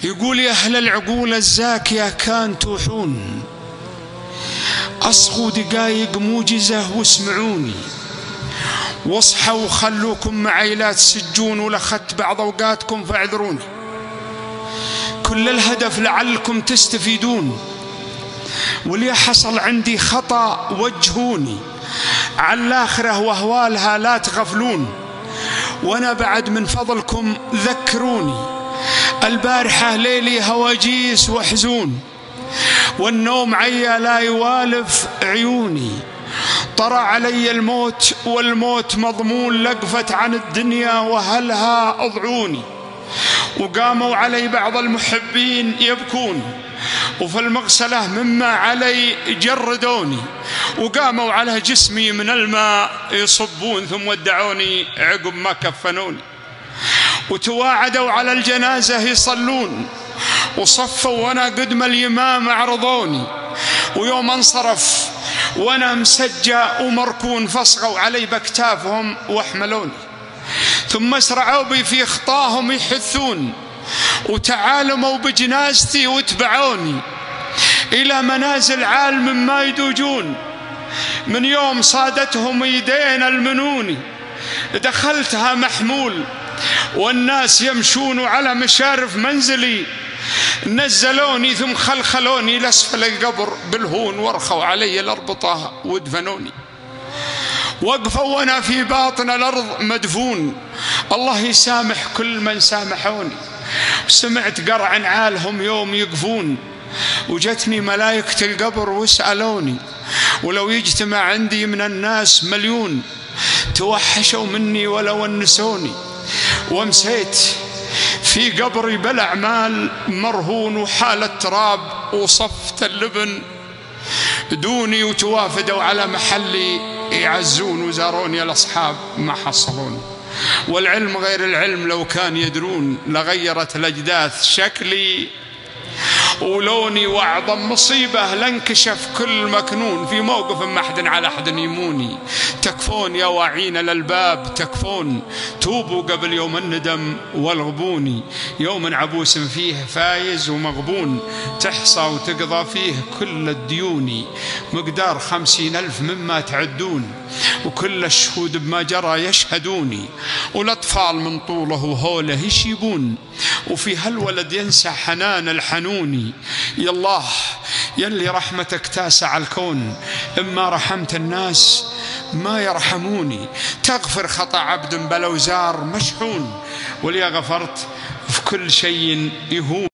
يقول يا أهل العقول الزاكية كان توحون، أصغوا دقايق موجزة واسمعوني، واصحوا وخلوكم معي لا تسجون، ولخت بعض أوقاتكم فاعذروني. كل الهدف لعلكم تستفيدون، واللي حصل عندي خطأ وجهوني، على الآخرة وأهوالها لا تغفلون، وأنا بعد من فضلكم ذكروني. البارحة ليلي هواجيس وحزون، والنوم عيا لا يوالف عيوني، طرى علي الموت والموت مضمون، لقفت عن الدنيا وهلها أضعوني. وقاموا علي بعض المحبين يبكون، وفي المغسلة مما علي جردوني، وقاموا على جسمي من الماء يصبون، ثم ودعوني عقب ما كفنوني. وتواعدوا على الجنازة يصلون، وصفوا وانا قدم الإمام عرضوني. ويوم انصرف وانا مسجى ومركون، فصغوا علي باكتافهم واحملوني. ثم اسرعوا بي في خطاهم يحثون، وتعالموا بجنازتي واتبعوني إلى منازل عالم ما يدوجون. من يوم صادتهم يدين المنوني، دخلتها محمول والناس يمشون على مشارف منزلي، نزلوني ثم خلخلوني لأسفل القبر بالهون، ورخوا علي الأربطة ودفنوني. وقفوا وانا في باطن الأرض مدفون، الله يسامح كل من سامحوني. سمعت قرع نعالهم يوم يقفون، وجتني ملائكة القبر وسألوني، ولو يجتمع عندي من الناس مليون توحشوا مني ولو ونسوني. ومسيت في قبري بالأعمال مرهون، وحال التراب وصفت اللبن دوني، وتوافدوا على محلي يعزون، وزاروني الأصحاب ما حصلوني. والعلم غير العلم لو كان يدرون، لغيرت الأجداث شكلي ولوني. وأعظم مصيبة لانكشف كل مكنون، في موقف ما أحد على أحد يموني. تكفون يا واعين الألباب تكفون، توبوا قبل يوم الندم والغبوني. يوم عبوس فيه فايز ومغبون، تحصى وتقضى فيه كل الديون. مقدار 50,000 مما تعدون، وكل الشهود بما جرى يشهدوني. والأطفال من طوله وهوله يشيبون، وفي هالولد ينسى حنان الحنوني. يا الله يلي رحمتك تاسع الكون، إما رحمت الناس ما يرحموني. تغفر خطأ عبد بلوزار مشحون، وليا غفرت في كل شيء يهون.